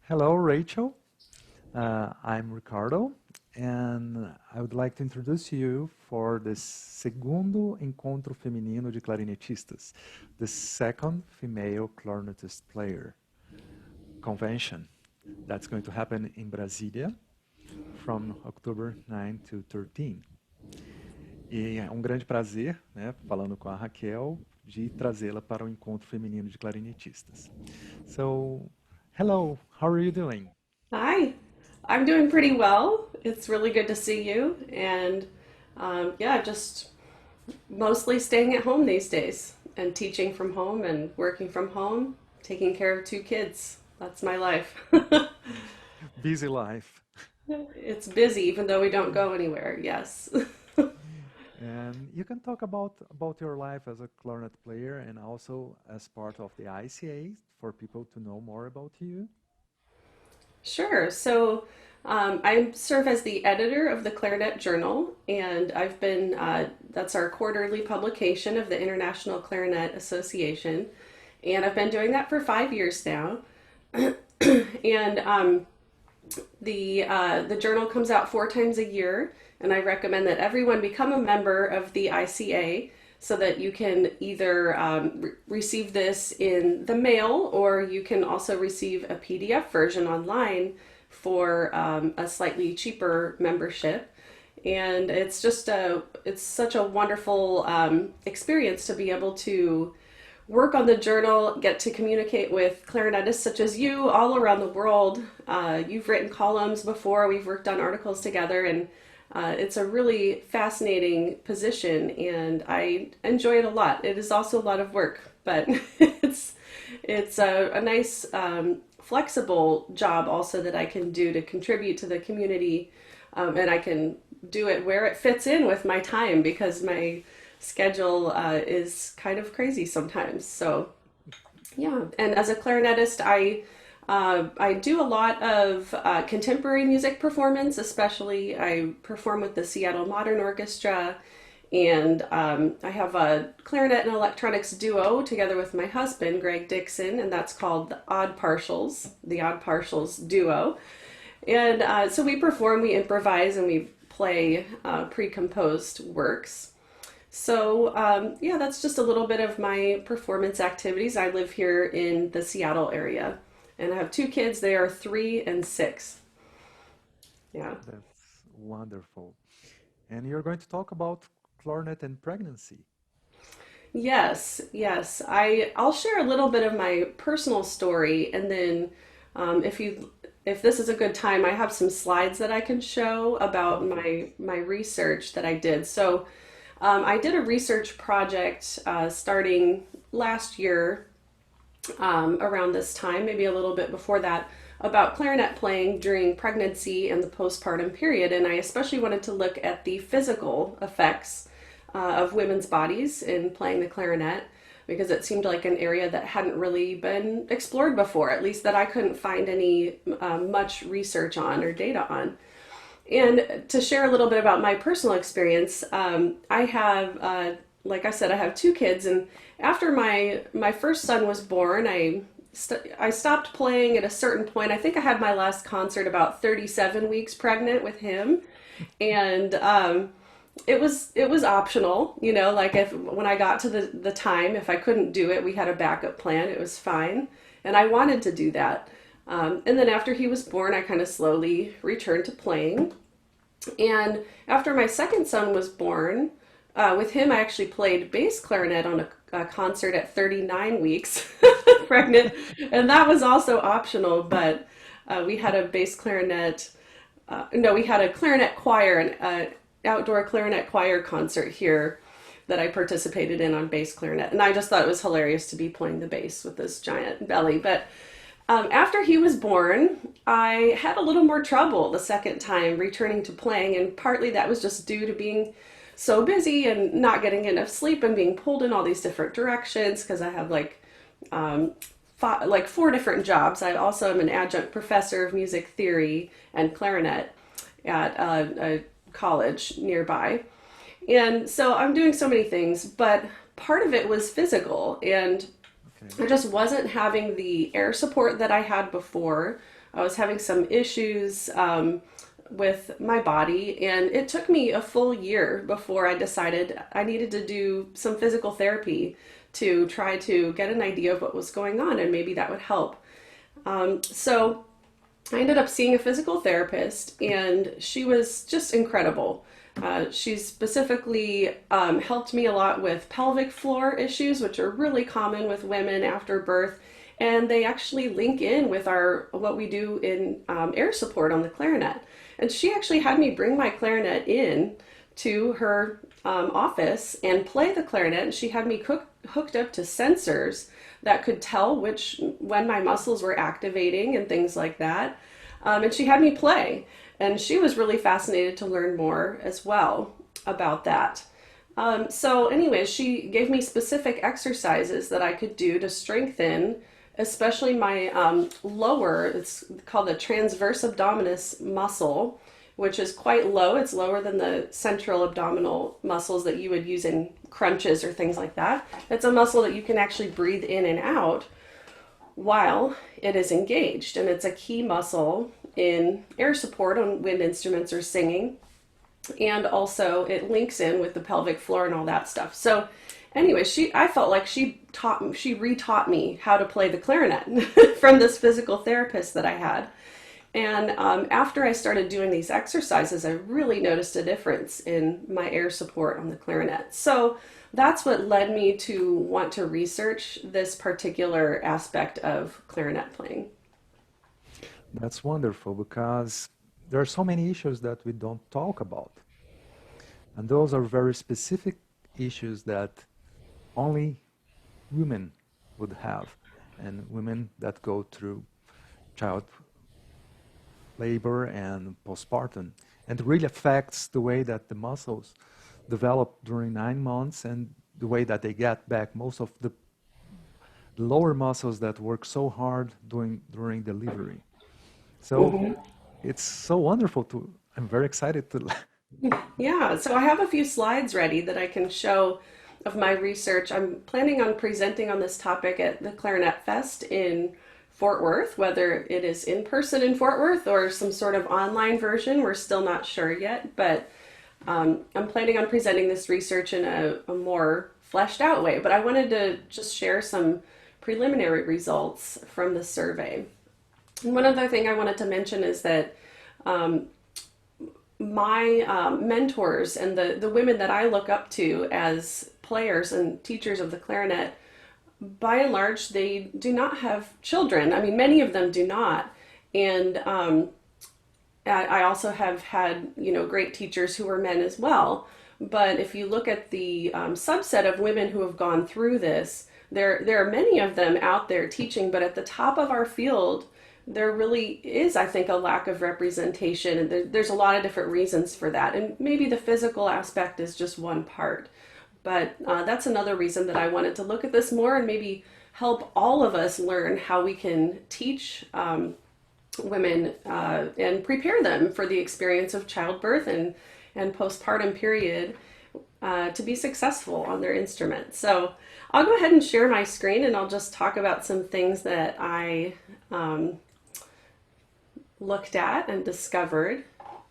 Hello, Rachel. I'm Ricardo, and I would like to introduce you for the segundo encontro feminino de clarinetistas, the second female clarinetist player convention that's going to happen in Brasília from October 9 to 13. E é um grande prazer, né, falando com a Raquel, de trazê-la para o encontro feminino de clarinetistas. So, hello, how are you doing? Hi, I'm doing pretty well. It's really good to see you. And yeah, just mostly staying at home these days and teaching from home and working from home, taking care of two kids. That's my life. Busy life. It's busy even though we don't go anywhere. Yes. And you can talk about your life as a clarinet player and also as part of the ICA for people to know more about you. Sure. So I serve as the editor of the Clarinet Journal, and that's our quarterly publication of the International Clarinet Association. And I've been doing that for 5 years now. And the journal comes out 4 times a year, and I recommend that everyone become a member of the ICA so that you can either receive this in the mail or you can also receive a PDF version online for a slightly cheaper membership. And it's such a wonderful experience to be able to work on the journal, get to communicate with clarinetists such as you all around the world. You've written columns before, we've worked on articles together, and it's a really fascinating position, and I enjoy it a lot. It is also a lot of work, but it's a nice, flexible job also that I can do to contribute to the community, and I can do it where it fits in with my time because my schedule is kind of crazy sometimes. So yeah, and as a clarinetist, I do a lot of contemporary music performance. Especially, I perform with the Seattle Modern Orchestra, and I have a clarinet and electronics duo together with my husband, Greg Dixon, and that's called the Odd Partials Duo. And so we perform, we improvise, and we play pre-composed works. So, yeah, that's just a little bit of my performance activities. I live here in the Seattle area, and I have two kids. They are 3 and 6. Yeah. That's wonderful. And you're going to talk about clarinet and pregnancy. Yes, yes. I'll share a little bit of my personal story, and then if this is a good time, I have some slides that I can show about Okay. my research that I did. So, I did a research project starting last year around this time, maybe a little bit before that, about clarinet playing during pregnancy and the postpartum period. And I especially wanted to look at the physical effects of women's bodies in playing the clarinet because it seemed like an area that hadn't really been explored before, at least that I couldn't find any much research on or data on. And to share a little bit about my personal experience, I have, like I said, I have two kids, and after my first son was born, I stopped playing at a certain point. I think I had my last concert about 37 weeks pregnant with him, and it was optional, like if when I got to the time, if I couldn't do it, we had a backup plan. It was fine, and I wanted to do that. And then after he was born, I kind of slowly returned to playing. And after my second son was born, with him, I actually played bass clarinet on a concert at 39 weeks pregnant. And that was also optional, but we had a bass clarinet, no, we had a clarinet choir, an outdoor clarinet choir concert here that I participated in on bass clarinet. And I just thought it was hilarious to be playing the bass with this giant belly. But after he was born, I had a little more trouble the second time returning to playing, and partly that was just due to being so busy and not getting enough sleep and being pulled in all these different directions because I have like 4 different jobs. I also am an adjunct professor of music theory and clarinet at a college nearby. And so I'm doing so many things, but part of it was physical, and Okay. I just wasn't having the air support that I had before. I was having some issues with my body, and it took me a full year before I decided I needed to do some physical therapy to try to get an idea of what was going on, and maybe that would help. So I ended up seeing a physical therapist, and she was just incredible. She specifically helped me a lot with pelvic floor issues, which are really common with women after birth, and they actually link in with our what we do in air support on the clarinet. And she actually had me bring my clarinet in to her office and play the clarinet, and she had me hooked up to sensors that could tell when my muscles were activating and things like that. And she had me play, and she was really fascinated to learn more as well about that. So anyways, she gave me specific exercises that I could do to strengthen, especially my lower, it's called the transverse abdominis muscle, which is quite low. It's lower than the central abdominal muscles that you would use in crunches or things like that. It's a muscle that you can actually breathe in and out while it is engaged. And it's a key muscle in air support on wind instruments or singing. And also it links in with the pelvic floor and all that stuff. So anyway, I felt like she retaught me how to play the clarinet from this physical therapist that I had. And after I started doing these exercises, I really noticed a difference in my air support on the clarinet. So that's what led me to want to research this particular aspect of clarinet playing. That's wonderful because there are so many issues that we don't talk about. And those are very specific issues that only women would have, and women that go through child labor and postpartum. And it really affects the way that the muscles develop during 9 months and the way that they get back most of the lower muscles that work so hard during delivery. So it's so wonderful I'm very excited to. Yeah, so I have a few slides ready that I can show of my research. I'm planning on presenting on this topic at the Clarinet Fest in Fort Worth, whether it is in person in Fort Worth or some sort of online version. We're still not sure yet, but I'm planning on presenting this research in a more fleshed out way. But I wanted to just share some preliminary results from the survey. And one other thing I wanted to mention is that my mentors and the women that I look up to as players and teachers of the clarinet, by and large, they do not have children. I mean, many of them do not. And I also have had, great teachers who are men as well. But if you look at the subset of women who have gone through this, there are many of them out there teaching, but at the top of our field, there really is, I think, a lack of representation. And there's a lot of different reasons for that. And maybe the physical aspect is just one part. But that's another reason that I wanted to look at this more and maybe help all of us learn how we can teach women and prepare them for the experience of childbirth and postpartum period to be successful on their instrument. So I'll go ahead and share my screen, and I'll just talk about some things that I looked at and discovered,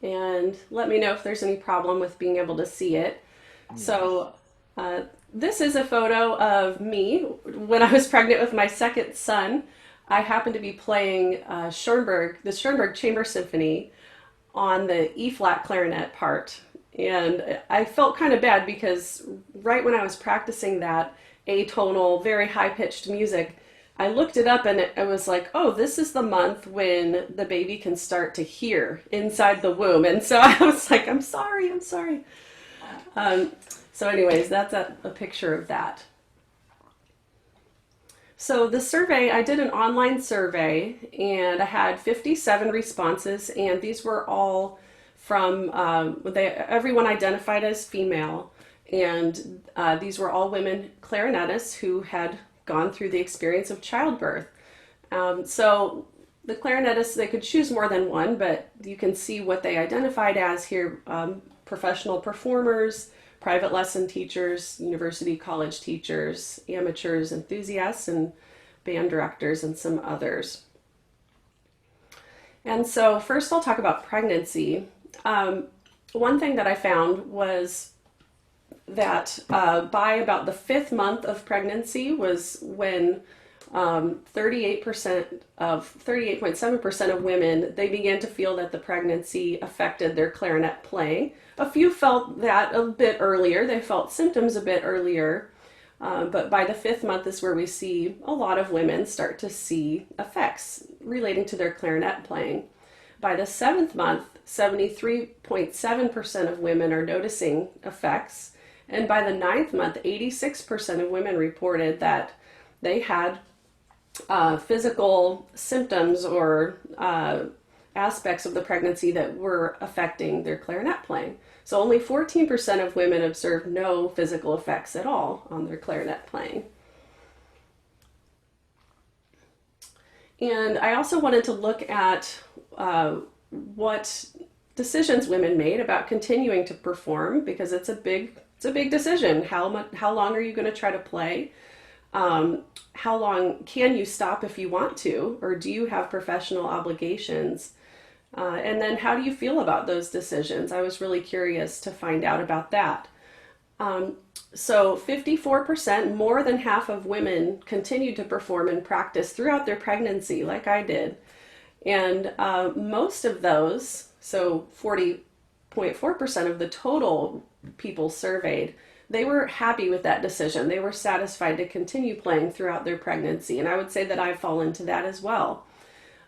and let me know if there's any problem with being able to see it. Yes. So this is a photo of me when I was pregnant with my second son. I happened to be playing the Schoenberg Chamber Symphony on the E-flat clarinet part. And I felt kind of bad because right when I was practicing that atonal, very high-pitched music, I looked it up and it was like, oh, this is the month when the baby can start to hear inside the womb. And so I was like, I'm sorry. So anyways, that's a picture of that. So the survey, I did an online survey and I had 57 responses, and these were all from, everyone identified as female, and these were all women clarinetists who had gone through the experience of childbirth. So the clarinetists, they could choose more than one, but you can see what they identified as here: professional performers, private lesson teachers, university college teachers, amateurs, enthusiasts, and band directors, and some others. And so first I'll talk about pregnancy. One thing that I found was that by about the 5th month of pregnancy was when 38.7% of women, they began to feel that the pregnancy affected their clarinet playing. A few felt that a bit earlier. They felt symptoms a bit earlier. But by the 5th month is where we see a lot of women start to see effects relating to their clarinet playing. By the 7th month, 73.7% of women are noticing effects. And by the 9th month, 86% of women reported that they had physical symptoms or aspects of the pregnancy that were affecting their clarinet playing. So only 14% of women observed no physical effects at all on their clarinet playing. And I also wanted to look at what decisions women made about continuing to perform, because it's a big decision. How long are you going to try to play? How long can you stop if you want to, or do you have professional obligations? And then how do you feel about those decisions? I was really curious to find out about that. So 54%, more than half of women continued to perform and practice throughout their pregnancy, like I did. And most of those, so 40.4% of the total people surveyed, they were happy with that decision. They were satisfied to continue playing throughout their pregnancy. And I would say that I fall into that as well.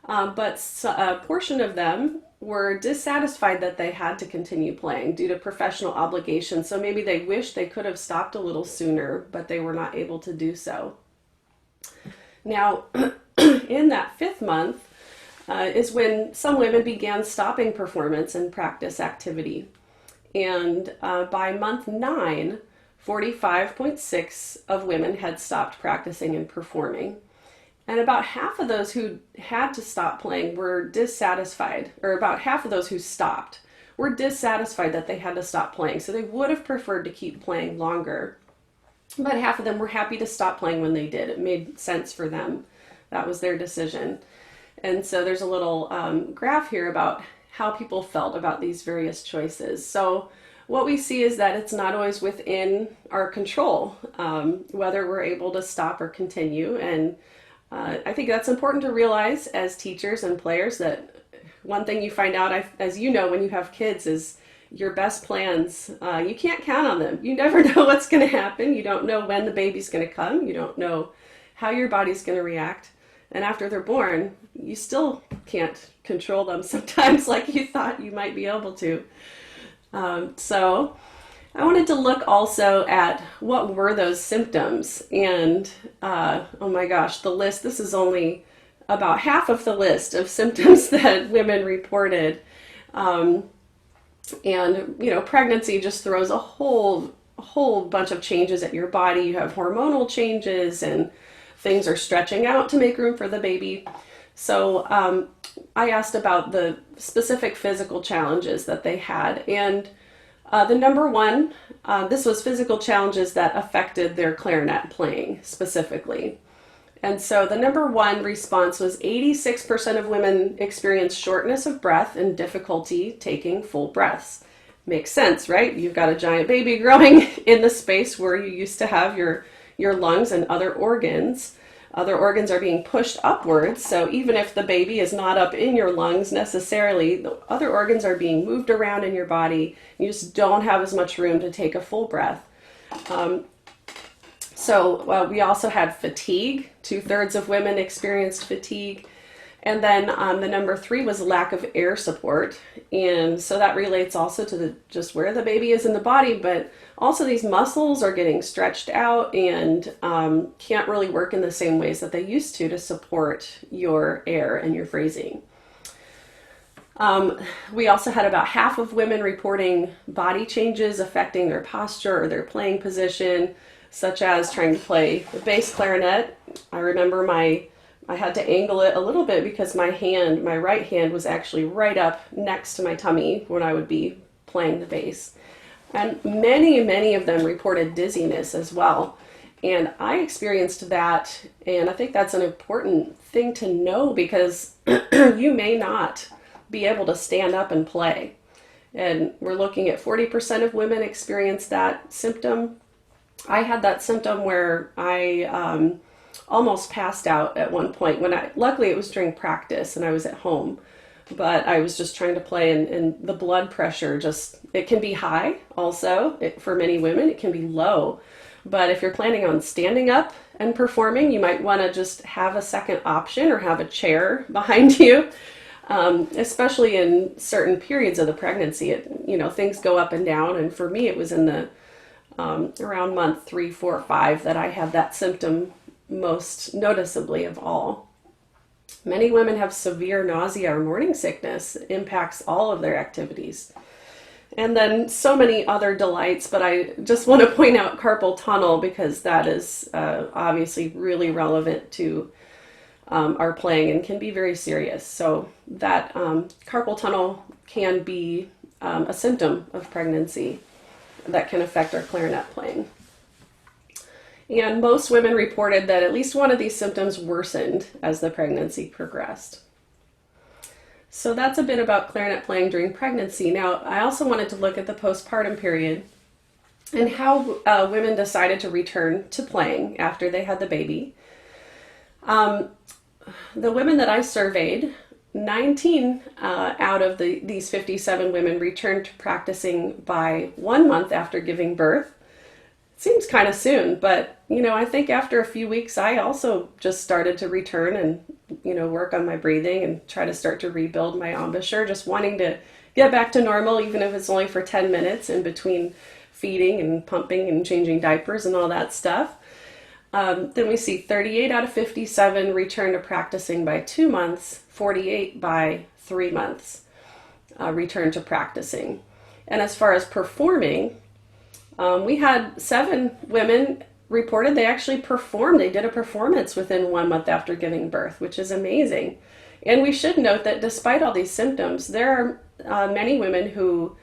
But a portion of them were dissatisfied that they had to continue playing due to professional obligations. So maybe they wished they could have stopped a little sooner, but they were not able to do so. Now, in that 5th month is when some women began stopping performance and practice activity. And by month 9, 45.6% of women had stopped practicing and performing. And about half of those who had to stop playing were dissatisfied, or about half of those who stopped were dissatisfied that they had to stop playing. So they would have preferred to keep playing longer. But half of them were happy to stop playing when they did. It made sense for them. That was their decision. And so there's a little graph here about how people felt about these various choices. So what we see is that it's not always within our control, whether we're able to stop or continue. And I think that's important to realize as teachers and players, that one thing you find out, as you know, when you have kids, is your best plans, you can't count on them. You never know what's going to happen. You don't know when the baby's going to come. You don't know how your body's going to react. And after they're born, you still can't control them sometimes like you thought you might be able to. So I wanted to look also at what were those symptoms. And oh my gosh, the list, this is only about half of the list of symptoms that women reported. And, you know, pregnancy just throws a whole bunch of changes at your body. You have hormonal changes and things are stretching out to make room for the baby. So I asked about the specific physical challenges that they had. And the number one, this was physical challenges that affected their clarinet playing specifically. And so the number one response was 86% of women experienced shortness of breath and difficulty taking full breaths. Makes sense, right? You've got a giant baby growing in the space where you used to have your lungs and other organs. Other organs are being pushed upwards, so even if the baby is not up in your lungs necessarily, the other organs are being moved around in your body. You just don't have as much room to take a full breath. So we also had fatigue. 2/3 of women experienced fatigue. And then the number 3 was lack of air support. And so that relates also to just where the baby is in the body, but also these muscles are getting stretched out and can't really work in the same ways that they used to support your air and your phrasing. We also had about half of women reporting body changes affecting their posture or their playing position, such as trying to play the bass clarinet. I remember I had to angle it a little bit because my right hand was actually right up next to my tummy when I would be playing the bass. And many of them reported dizziness as well. And I experienced that, and I think that's an important thing to know, because you may not be able to stand up and play. And we're looking at 40% of women experience that symptom. I had that symptom where I almost passed out at one point luckily it was during practice and I was at home, but I was just trying to play, and the blood pressure it can be high also. For many women, it can be low. But if you're planning on standing up and performing, you might want to just have a second option or have a chair behind you, especially in certain periods of the pregnancy. Things go up and down. And for me, it was in the around month 3, 4, 5 that I had that symptom most noticeably of all. Many women have severe nausea or morning sickness. It impacts all of their activities. And then so many other delights, but I just want to point out carpal tunnel because that is obviously really relevant to our playing and can be very serious. So that carpal tunnel can be a symptom of pregnancy that can affect our clarinet playing. And most women reported that at least one of these symptoms worsened as the pregnancy progressed. So that's a bit about clarinet playing during pregnancy. Now, I also wanted to look at the postpartum period and how women decided to return to playing after they had the baby. The women that I surveyed, 19 out of these 57 women returned to practicing by 1 month after giving birth. It seems kind of soon, but I think after a few weeks, I also just started to return and work on my breathing and try to start to rebuild my embouchure, just wanting to get back to normal, even if it's only for 10 minutes in between feeding and pumping and changing diapers and all that stuff. Then we see 38 out of 57 return to practicing by 2 months, 48 by 3 months return to practicing. And as far as performing, we had 7 women reported they actually performed. They did a performance within 1 month after giving birth, which is amazing. And we should note that despite all these symptoms, there are many women who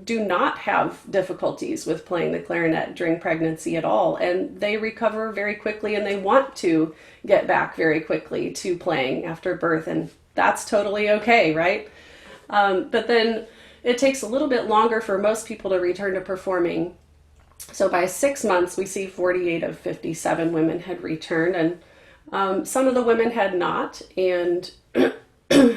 do not have difficulties with playing the clarinet during pregnancy at all, and they recover very quickly, and they want to get back very quickly to playing after birth, and that's totally okay, right? But then it takes a little bit longer for most people to return to performing. So by 6 months, we see 48 of 57 women had returned, and some of the women had not, and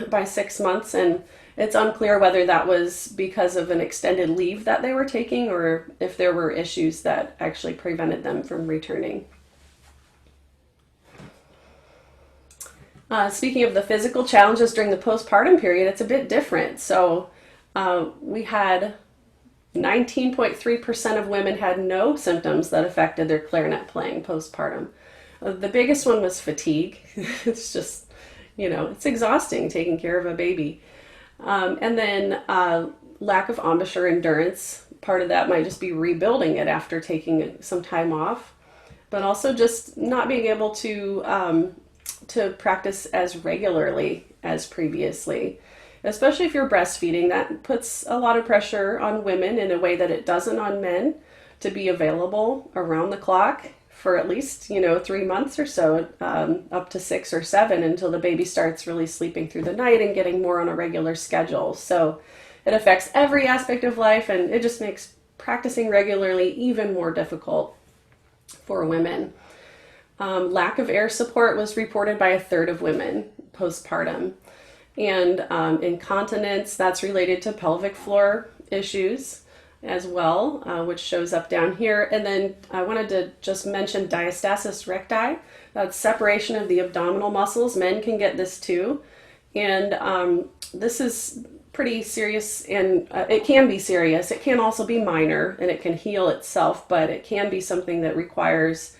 by 6 months, and it's unclear whether that was because of an extended leave that they were taking or if there were issues that actually prevented them from returning. Speaking of the physical challenges during the postpartum period, it's a bit different. So we had 19.3% of women had no symptoms that affected their clarinet playing postpartum. The biggest one was fatigue. It's just, it's exhausting taking care of a baby. And then lack of embouchure endurance. Part of that might just be rebuilding it after taking some time off, but also just not being able to practice as regularly as previously. Especially if you're breastfeeding, that puts a lot of pressure on women in a way that it doesn't on men to be available around the clock for at least, 3 months or so, up to 6 or 7 until the baby starts really sleeping through the night and getting more on a regular schedule. So it affects every aspect of life, and it just makes practicing regularly even more difficult for women. Lack of air support was reported by 1/3 of women postpartum. And incontinence, that's related to pelvic floor issues as well, which shows up down here. And then I wanted to just mention diastasis recti. That's separation of the abdominal muscles. Men can get this too. And this is pretty serious, and it can be serious. It can also be minor, and it can heal itself, but it can be something that requires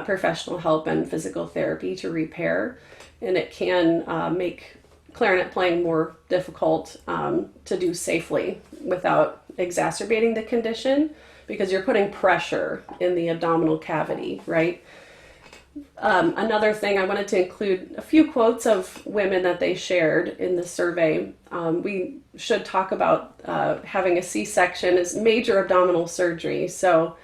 professional help and physical therapy to repair. And it can make clarinet playing more difficult to do safely without exacerbating the condition, because you're putting pressure in the abdominal cavity, right? Another thing, I wanted to include a few quotes of women that they shared in the survey. We should talk about having a C-section as major abdominal surgery. So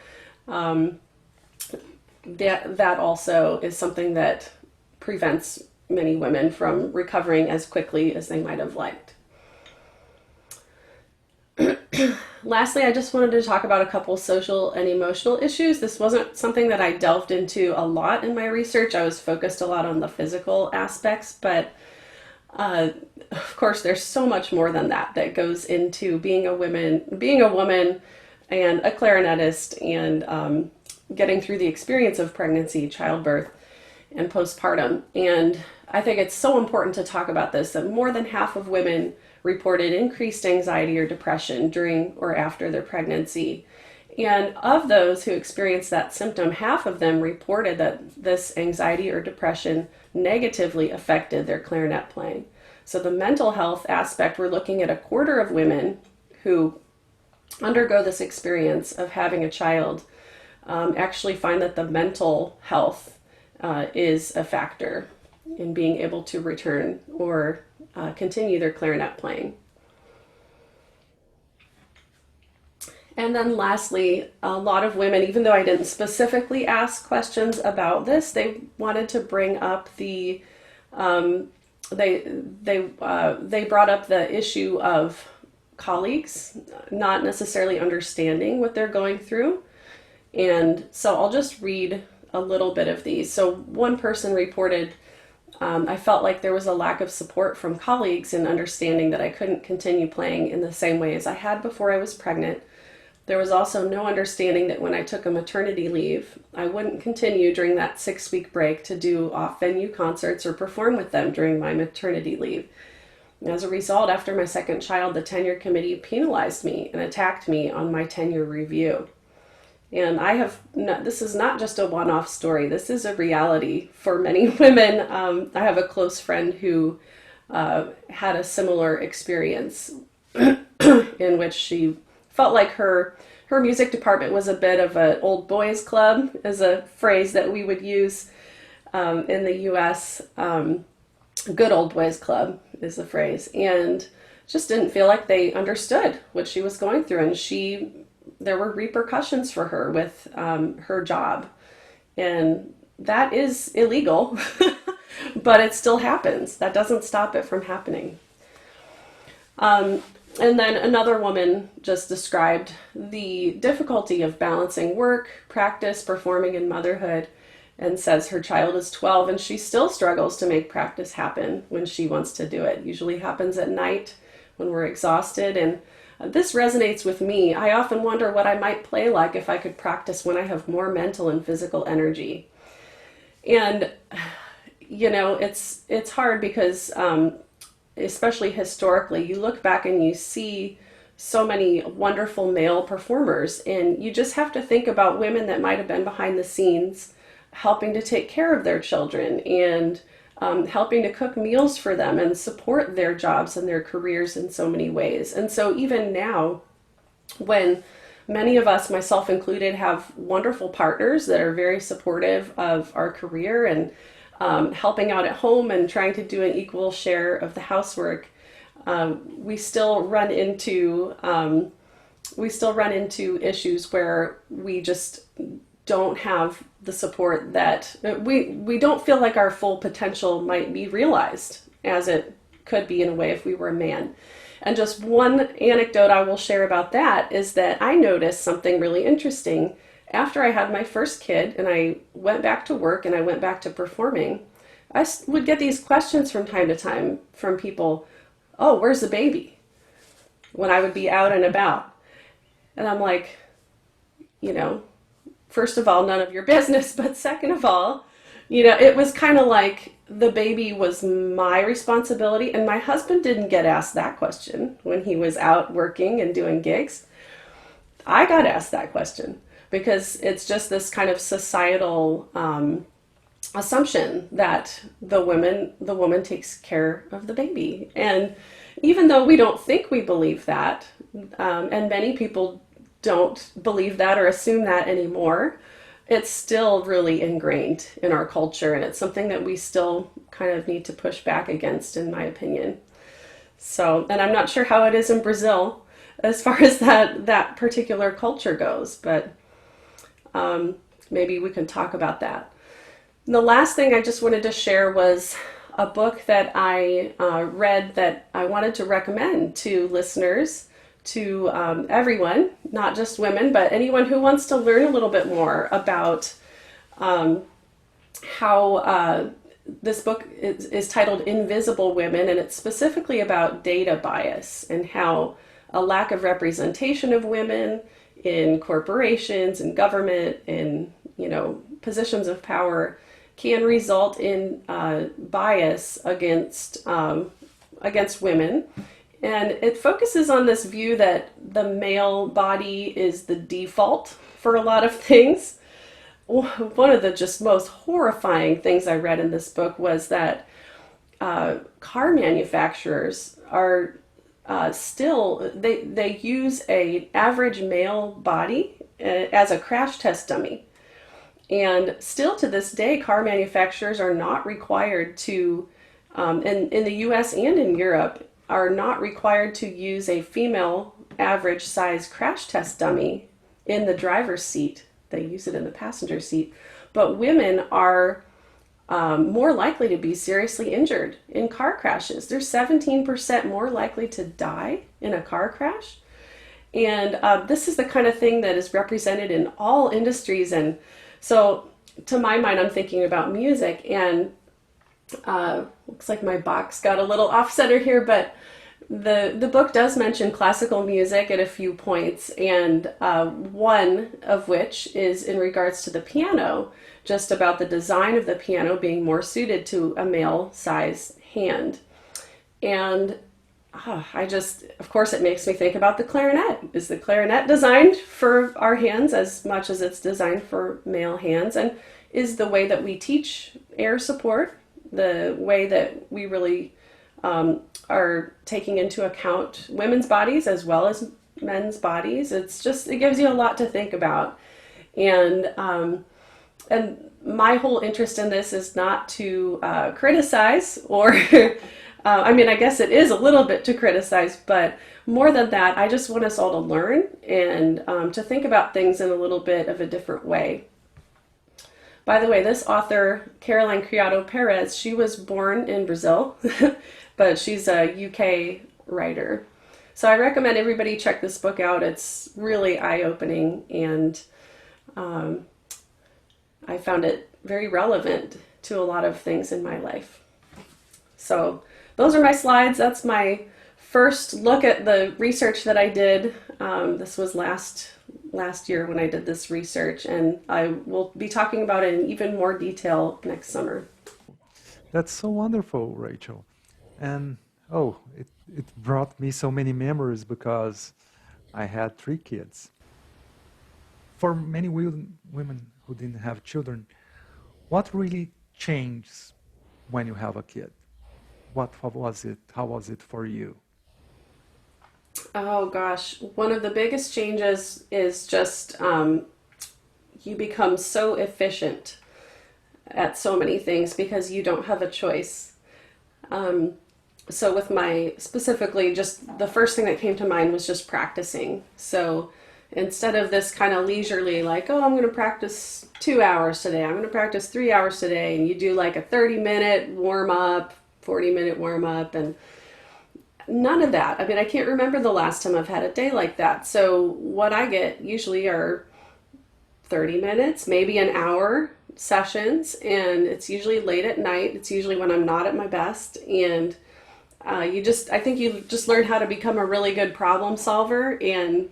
that also is something that prevents many women from recovering as quickly as they might have liked. Lastly, I just wanted to talk about a couple social and emotional issues. This wasn't something that I delved into a lot in my research. I was focused a lot on the physical aspects, but of course, there's so much more than that that goes into being a woman, and a clarinetist, and getting through the experience of pregnancy, childbirth, and postpartum. And I think it's so important to talk about this, that more than half of women reported increased anxiety or depression during or after their pregnancy. And of those who experienced that symptom, half of them reported that this anxiety or depression negatively affected their clarinet playing. So the mental health aspect, we're looking at a quarter of women who undergo this experience of having a child actually find that the mental health is a factor in being able to return or continue their clarinet playing. And then lastly, a lot of women, even though I didn't specifically ask questions about this, they wanted to bring up the they brought up the issue of colleagues not necessarily understanding what they're going through. And so I'll just read a little bit of these. So one person reported, I felt like there was a lack of support from colleagues in understanding that I couldn't continue playing in the same way as I had before I was pregnant. There was also no understanding that when I took a maternity leave, I wouldn't continue during that 6-week break to do off-venue concerts or perform with them during my maternity leave. As a result, after my second child, the tenure committee penalized me and attacked me on my tenure review. And this is not just a one-off story. This is a reality for many women. I have a close friend who had a similar experience in which she felt like her music department was a bit of an old boys club, is a phrase that we would use in the U.S. Good old boys club is the phrase, and just didn't feel like they understood what she was going through, and there were repercussions for her with her job, and that is illegal, but it still happens. That doesn't stop it from happening. And then another woman just described the difficulty of balancing work, practice, performing, and motherhood, and says her child is 12 and she still struggles to make practice happen when she wants to do it. Usually happens at night when we're exhausted, and this resonates with me. I often wonder what I might play like if I could practice when I have more mental and physical energy. And, it's hard because especially historically, you look back and you see so many wonderful male performers, and you just have to think about women that might have been behind the scenes helping to take care of their children and helping to cook meals for them and support their jobs and their careers in so many ways. And so even now, when many of us, myself included, have wonderful partners that are very supportive of our career and helping out at home and trying to do an equal share of the housework, we still run into issues where we just don't have the support that we don't feel like our full potential might be realized as it could be in a way if we were a man. And just one anecdote I will share about that is that I noticed something really interesting after I had my first kid and I went back to work and I went back to performing. I would get these questions from time to time from people, "Oh, where's the baby?" when I would be out and about. And I'm like, first of all, none of your business, but second of all, it was kind of like the baby was my responsibility, and my husband didn't get asked that question when he was out working and doing gigs. I got asked that question because it's just this kind of societal assumption that the woman takes care of the baby. And even though we don't think we believe that, and many people don't believe that or assume that anymore, it's still really ingrained in our culture, and it's something that we still kind of need to push back against, in my opinion. So, and I'm not sure how it is in Brazil as far as that particular culture goes, but maybe we can talk about that. And the last thing I just wanted to share was a book that I read that I wanted to recommend to listeners, to everyone, not just women, but anyone who wants to learn a little bit more about how this book is titled Invisible Women, and it's specifically about data bias and how a lack of representation of women in corporations and government and, positions of power can result in bias against women. And it focuses on this view that the male body is the default for a lot of things. One of the just most horrifying things I read in this book was that car manufacturers are still, they use an average male body as a crash test dummy. And still to this day, car manufacturers are not required to, in the US and in Europe, are not required to use a female average size crash test dummy in the driver's seat. They use it in the passenger seat. But women are more likely to be seriously injured in car crashes. They're 17% more likely to die in a car crash. And this is the kind of thing that is represented in all industries. And so to my mind, I'm thinking about music, and looks like my box got a little off center here, but the book does mention classical music at a few points, and one of which is in regards to the piano, just about the design of the piano being more suited to a male size hand. And of course, it makes me think about the clarinet. Is the clarinet designed for our hands as much as it's designed for male hands? And is the way that we teach air support, the way that we really are taking into account women's bodies as well as men's bodies? It gives you a lot to think about. And my whole interest in this is not to criticize or I guess it is a little bit to criticize, but more than that, I just want us all to learn and to think about things in a little bit of a different way. By the way, this author, Caroline Criado Perez, she was born in Brazil, but she's a UK writer. So I recommend everybody check this book out. It's really eye-opening, and I found it very relevant to a lot of things in my life. So those are my slides. That's my first look at the research that I did. This was last year when I did this research, and I will be talking about it in even more detail next summer. That's so wonderful, Rachel. And it brought me so many memories because I had 3 kids. For many women who didn't have children, what really changes when you have a kid? What was it? How was it for you? Oh gosh, one of the biggest changes is just you become so efficient at so many things because you don't have a choice. So with specifically, just the first thing that came to mind was just practicing. So instead of this kind of leisurely, like, I'm going to practice 2 hours today, I'm going to practice 3 hours today, and you do like a 30-minute warm-up, 40-minute warm-up, and none of that. I can't remember the last time I've had a day like that. So what I get usually are 30 minutes, maybe an hour sessions, and it's usually late at night. It's usually when I'm not at my best, and I think you just learn how to become a really good problem solver and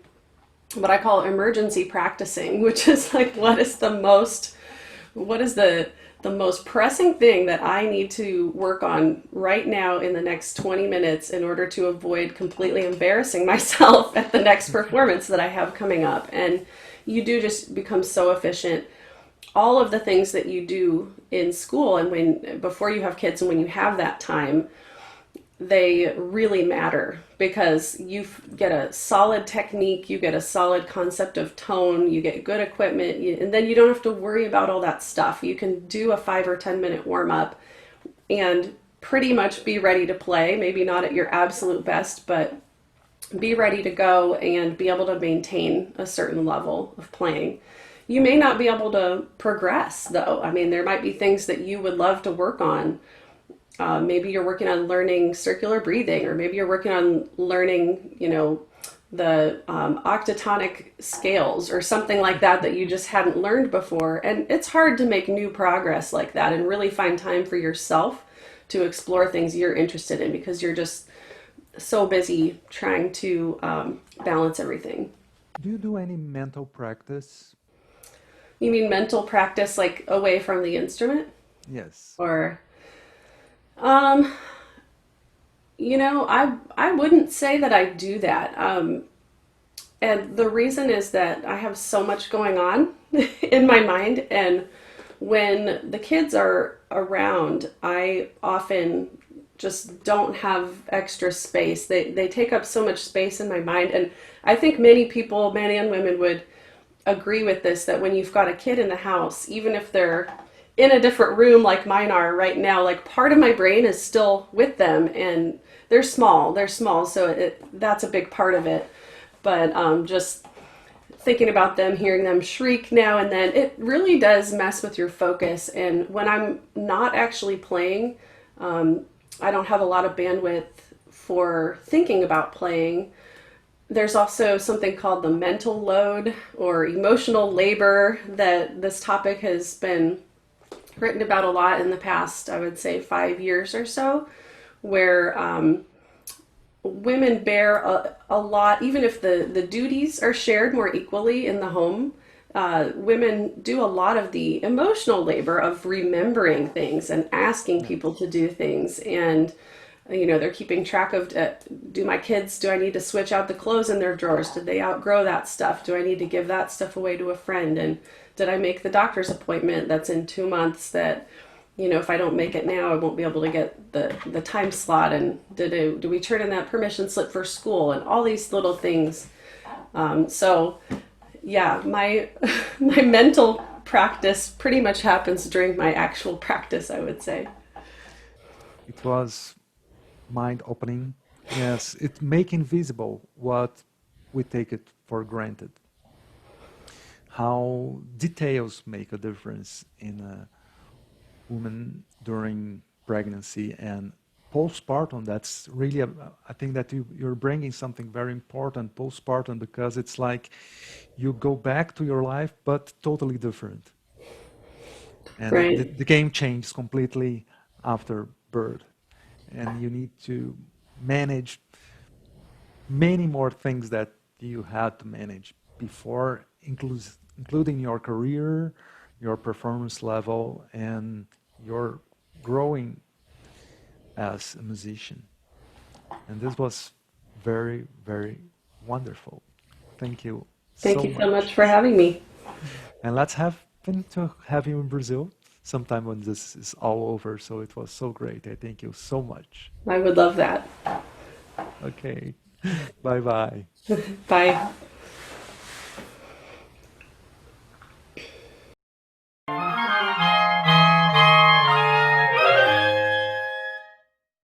what I call emergency practicing, which is like, what is the most pressing thing that I need to work on right now in the next 20 minutes in order to avoid completely embarrassing myself at the next performance that I have coming up. And you do just become so efficient. All of the things that you do in school and before you have kids and when you have that time, they really matter because you get a solid technique, you get a solid concept of tone, you get good equipment, and then you don't have to worry about all that stuff. You can do a 5 or 10 minute warm up and pretty much be ready to play, maybe not at your absolute best, but be ready to go and be able to maintain a certain level of playing. You may not be able to progress, though. I mean, there might be things that you would love to work on. Maybe you're working on learning circular breathing, or maybe you're working on learning, the octatonic scales or something like that that you just hadn't learned before. And it's hard to make new progress like that and really find time for yourself to explore things you're interested in because you're just so busy trying to balance everything. Do you do any mental practice? You mean mental practice like away from the instrument? Yes. Or, um, I wouldn't say that I do that. And the reason is that I have so much going on in my mind. And when the kids are around, I often just don't have extra space. They take up so much space in my mind. And I think many people, men and women, would agree with this that when you've got a kid in the house, even if they're in a different room like mine are right now, like part of my brain is still with them and they're small, so that's a big part of it. But just thinking about them, hearing them shriek now and then, it really does mess with your focus. And when I'm not actually playing, I don't have a lot of bandwidth for thinking about playing. There's also something called the mental load or emotional labor that this topic has been written about a lot in the past, I would say 5 years or so, where women bear a lot, even if the duties are shared more equally in the home. Women do a lot of the emotional labor of remembering things and asking people to do things. And, they're keeping track of do I need to switch out the clothes in their drawers? Did they outgrow that stuff? Do I need to give that stuff away to a friend? And did I make the doctor's appointment that's in 2 months that, if I don't make it now, I won't be able to get the time slot. And do we turn in that permission slip for school and all these little things. So yeah, my my mental practice pretty much happens during my actual practice, I would say. It was mind-opening. Yes, it making visible what we take it for granted. How details make a difference in a woman during pregnancy and postpartum. That's really, I think that you're bringing something very important, postpartum, because it's like you go back to your life, but totally different. And Right. the game changes completely after birth. And you need to manage many more things that you had to manage before, including your career, your performance level, and your growing as a musician. And this was very, very wonderful. Thank you Thank so you so much much. for having me. And let's happen to have you in Brazil sometime when this is all over. So it was so great. I thank you so much. I would love that. Okay. Bye bye. Bye.